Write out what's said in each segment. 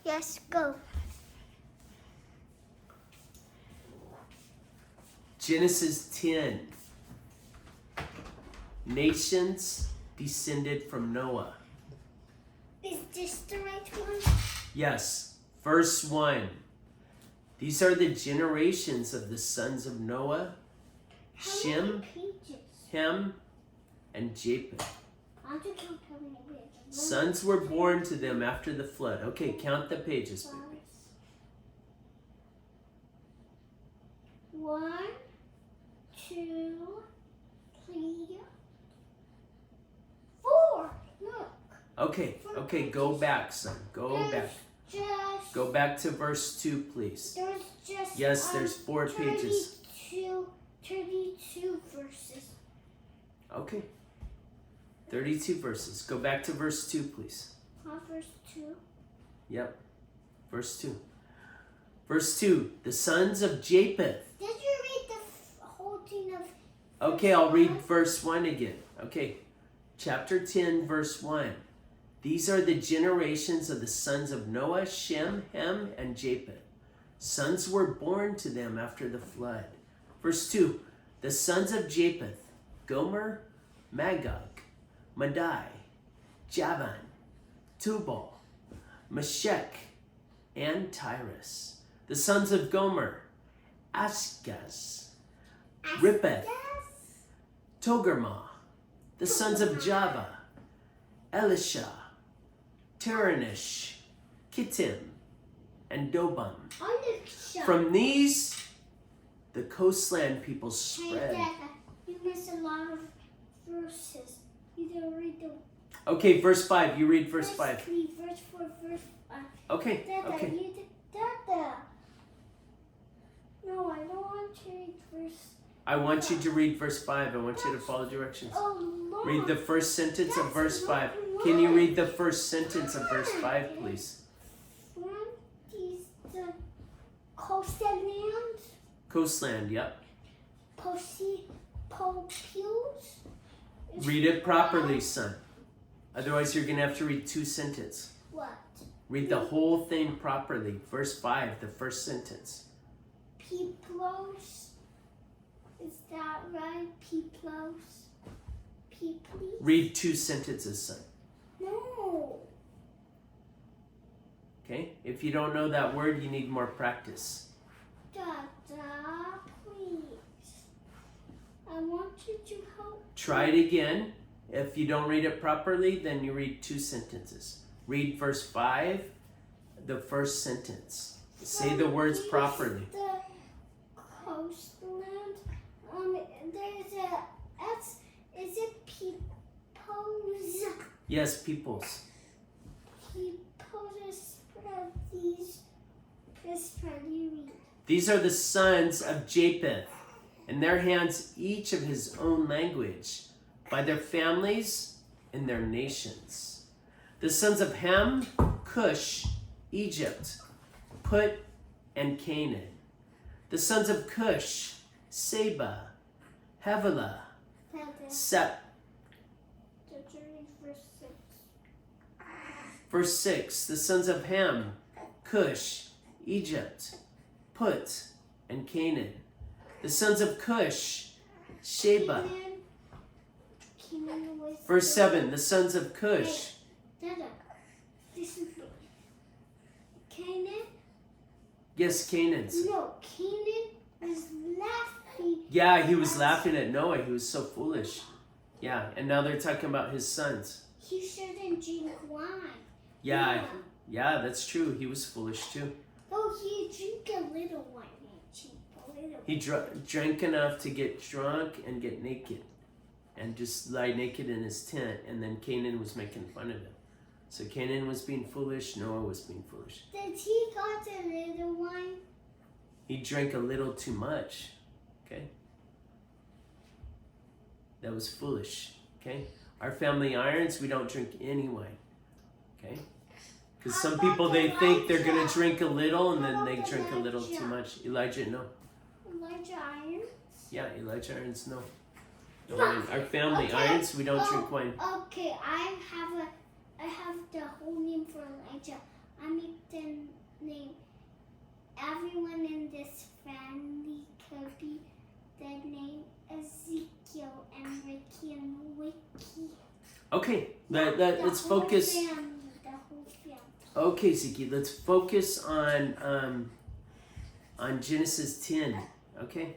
Yes, go. Genesis 10. Nations descended from Noah. Is this the right one? Yes. Verse 1. These are the generations of the sons of Noah, How Shem, many pages? Ham, and Japheth. I have to count how many pages. Sons were born to them after the flood. Okay, count the pages, baby. 1, 2, 3, 4. Look. Okay, go back, son. Go back. Go back to verse 2, please. There's just Yes, there's 4 pages. 32 verses. Okay. 32 verses. Go back to verse 2, please. Verse 2. Yep. Verse 2. Verse 2. The sons of Japheth. Did you read the whole thing of... Okay, I'll read verse 1 again. Okay. Chapter 10, verse 1. These are the generations of the sons of Noah, Shem, Ham, and Japheth. Sons were born to them after the flood. Verse 2. The sons of Japheth, Gomer, Magog, Madai, Javan, Tubal, Meshech, and Tyrus. The sons of Gomer, Ashgaz, Rippeth, Togarmah. The sons of Java, Elisha, Teranish, Kittim, and Dobam. From these, the coastland people spread. Hey, Dad, you missed a lot of verses. You don't read them. Okay, verse 5. You read verse 5. 3, verse 4, verse 5. Okay, Dada, okay. you did Dada. No, I don't want to read verse. I want you to read verse 5. I want you to follow directions. Oh, Lord. Read the first sentence of That's verse 5. not Can you right. read the first sentence of verse 5, please? One is the coastal land. Coastland, yep. Popules. Read it properly, son. Otherwise, you're going to have to read 2 sentences. What? Read the whole thing properly. Verse 5, the first sentence. Peoplos. Is that right? Peoplos. Peoples. Read 2 sentences, son. No. Okay? If you don't know that word, you need more practice. Dada, please. I want you to help. Try it again. If you don't read it properly, then you read 2 sentences. Read verse 5, the first sentence. Say the words properly. The coastland. There's a S. Is it peoples? Yes, peoples. Peoples spread these. Please try to read. These are the sons of Japheth, in their hands each of his own language, by their families and their nations. The sons of Ham, Cush, Egypt, Put, and Canaan. The sons of Cush, Seba, Havilah, Dada, Sep. did you read verse 6? Verse 6. The sons of Ham, Cush, Egypt, Put, and Canaan. The sons of Cush, Sheba. Canaan was Verse 7. The sons of Cush. Dada, listen to me. Canaan? Yes, Canaan's. No, Canaan was laughing. Yeah, he was laughing at Noah. He was so foolish. Yeah, and now they're talking about his sons. He shouldn't drink wine. Yeah, that's true. He was foolish too. Oh, he drink a little wine. A little. He drank enough to get drunk and get naked and just lie naked in his tent, and then Canaan was making fun of him. So Canaan was being foolish, Noah was being foolish. Did he got a little wine? He drank a little too much, okay? That was foolish, okay? Our family irons, we don't drink any wine, okay? Because some people, they think they're going to drink a little and then they drink a little too much. Elijah, no. Elijah Irons? Yeah, Elijah irons, no. No wine. Our family irons, we don't drink wine. Okay, I have the whole name for Elijah. Amiten the name Ezekiel and Ricky and Wiki. Okay, The let's whole focus. family, the whole family. Okay, Ziki, let's focus on Genesis 10. Okay,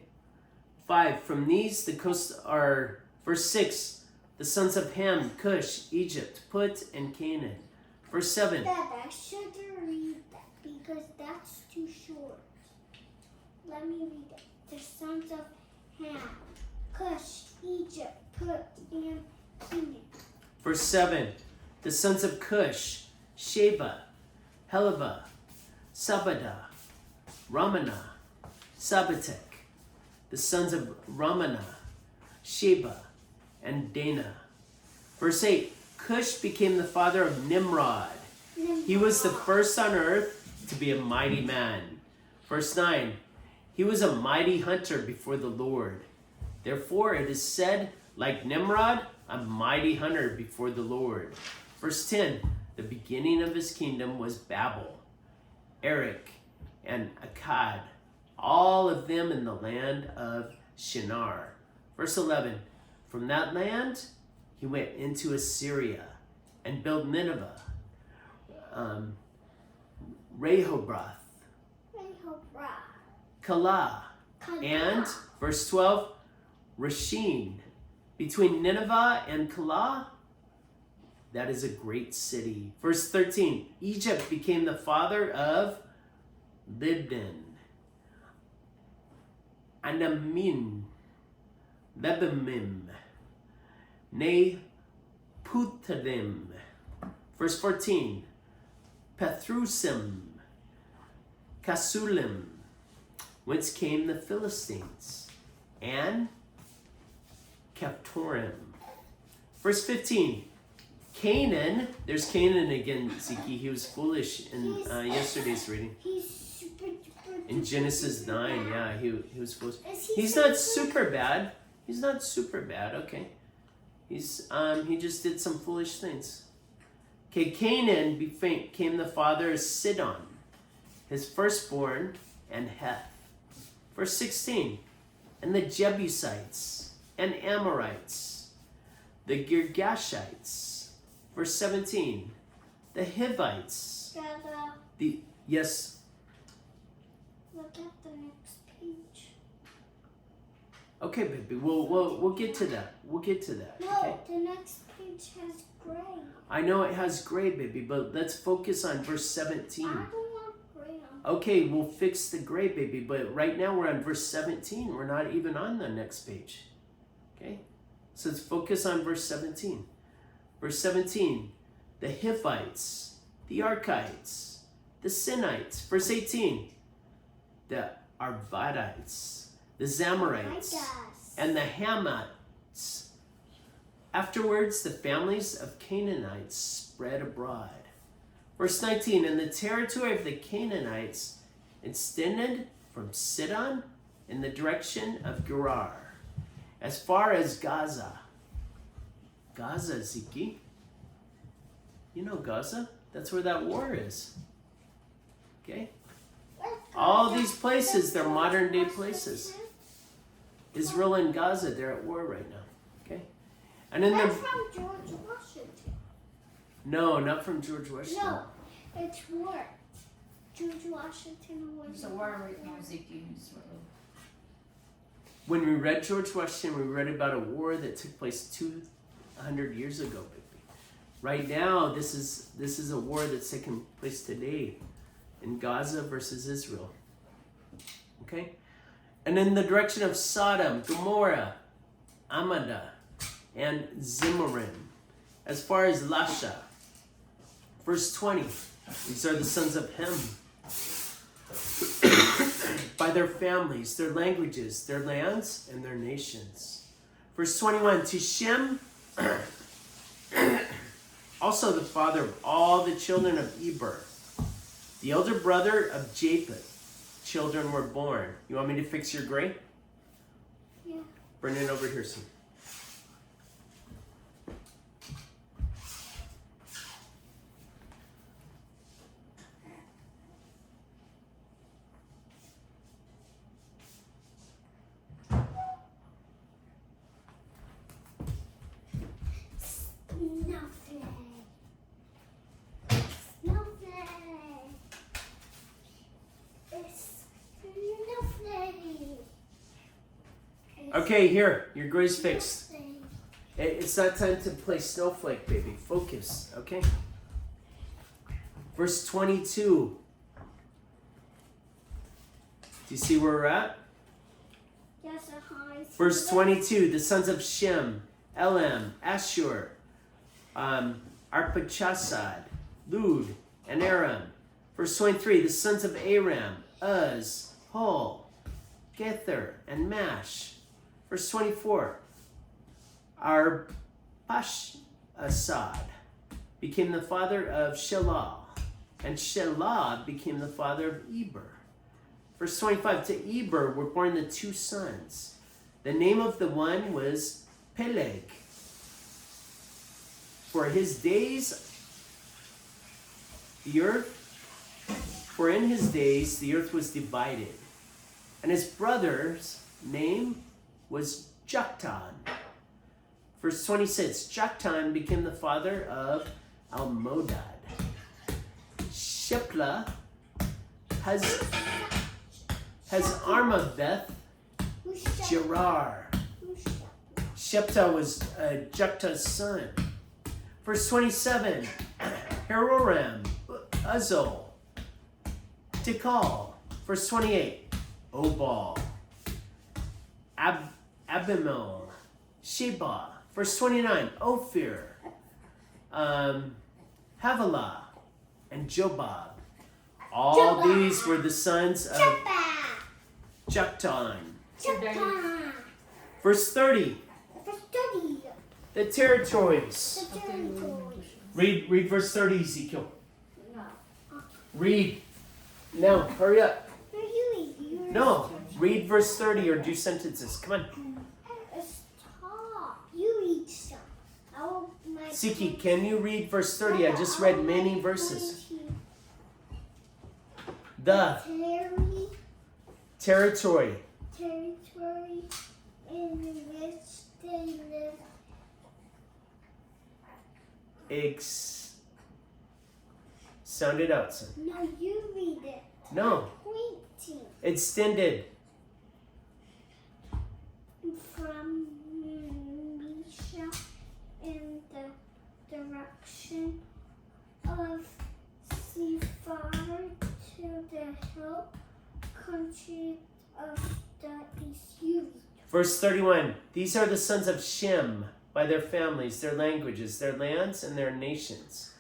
5. From these, the coasts are verse 6. The sons of Ham, Cush, Egypt, Put, and Canaan. Verse 7. Dad, I shouldn't read that because that's too short. Let me read it. The sons of Ham, Cush, Egypt, Put, and Canaan. Verse 7. The sons of Cush, Sheba, Helaba, Sabada, Ramana, Sabatek. The sons of Ramana, Sheba, and Dana. Verse 8. Cush became the father of Nimrod. He was the first on earth to be a mighty man. Verse 9. He was a mighty hunter before the Lord. Therefore it is said, like Nimrod, a mighty hunter before the Lord. Verse 10. The beginning of his kingdom was Babel, Erech, and Akkad, all of them in the land of Shinar. Verse 11. From that land he went into Assyria and built Nineveh, Rehoboth, Calah, and, verse 12, Reshine. Between Nineveh and Calah, that is a great city. Verse 13, Egypt became the father of Libden, Anamin, Lebamim, Neputadim. Verse 14, Pathrusim, Kasulim, whence came the Philistines, and Caphtorim. Verse 15, Canaan, there's Canaan again, Ziki. He was foolish in yesterday's reading. He's super duper. In Genesis 9, bad. yeah, he was foolish. Is he He's not super bad. He's not super bad, okay. He just did some foolish things. Okay, Canaan became the father of Sidon, his firstborn, and Heth. Verse 16, and the Jebusites and Amorites, the Girgashites. Verse 17, the Hivites. Dada, Yes. look at the next page. Okay, baby. We'll get to that. We'll get to that. No, Okay. the next page has gray. I know it has gray, baby, but let's focus on verse 17. I don't want gray on. Okay, we'll fix the gray, baby, but right now we're on verse 17. We're not even on the next page. Okay? So let's focus on verse 17. Verse 17, the Hivites, the Archites, the Sinites. Verse 18, the Arvadites, the Zamorites, and the Hamites. Afterwards, the families of Canaanites spread abroad. Verse 19, and the territory of the Canaanites extended from Sidon in the direction of Gerar, as far as Gaza. Gaza, Ziki. You know Gaza? That's where that war is. Okay? All these places, they're modern day places. Israel and Gaza, they're at war right now. Okay? And in That's the from George Washington. No, not from George Washington. No, it's war. George Washington was. There's a war right now, Ezekiel. When we read George Washington, we read about a war that took place 200 years ago, baby. Right now, this is a war that's taking place today in Gaza versus Israel. Okay? And in the direction of Sodom, Gomorrah, Amada, and Zimmerim, as far as Lasha. Verse 20, these are the sons of Ham. By their families, their languages, their lands, and their nations. Verse 21, to Shem, also the father of all the children of Eber, the elder brother of Japheth, children were born. You want me to fix your gray? Yeah. Bring it over here, son. Okay, here. Your grade's fixed. It's not time to play snowflake, baby. Focus, okay? Verse 22. Do you see where we're at? Yes, I see Verse that. 22. The sons of Shem, Elam, Ashur, Arpachshad, Lud, and Aram. Verse 23. The sons of Aram, Uz, Hul, Gether, and Mash. Verse 24. Arpachshad became the father of Shelah, and Shelah became the father of Eber. Verse 25, to Eber were born the two sons. The name of the one was Peleg. For in his days the earth was divided. And his brother's name was Joktan. Verse 26, Joktan became the father of Almodad. Sheplah has Armaveth, Who's Shepla? Gerar. Who's Shepla? Shephah was Joktan's son. Verse 27, Haroram, Uzal, Tikal. Verse 28, Obal, Abimelech, Sheba. Verse 29, Ophir, Havilah, and Jobab. All Jobab. these were the sons of Shepla. Joktan. Shepla. Verse 30, For study. the territories. The territories. Read verse 30, Ezekiel. No. Read. No, hurry up. No, you eat. You're No, read verse 30 or do sentences. Come on. Stop. You eat some. I will make Siki, can you read verse 30? I just read many verses. The territory. Territory in which they live. Sound it out, son. No, you read it. No, Pointing extended. from Misha in the direction of Sephar to the hill country of the east. You read. Verse 31. These are the sons of Shem by their families, their languages, their lands, and their nations.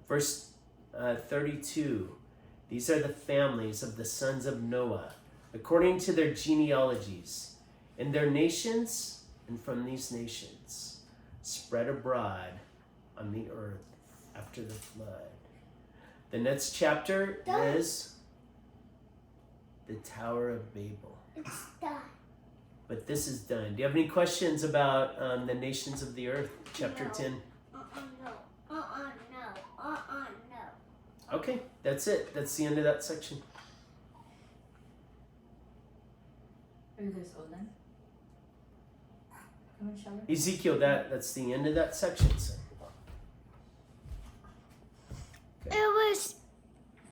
Verse 32. These are the families of the sons of Noah, according to their genealogies, in their nations, and from these nations, spread abroad on the earth after the flood. The next chapter is the Tower of Babel. It's done. But this is done. Do you have any questions about the nations of the earth, chapter No. 10? No. No. Okay, that's it. That's the end of that section. Are you guys all done? Come and shower. Ezekiel, that's the end of that section, son. It was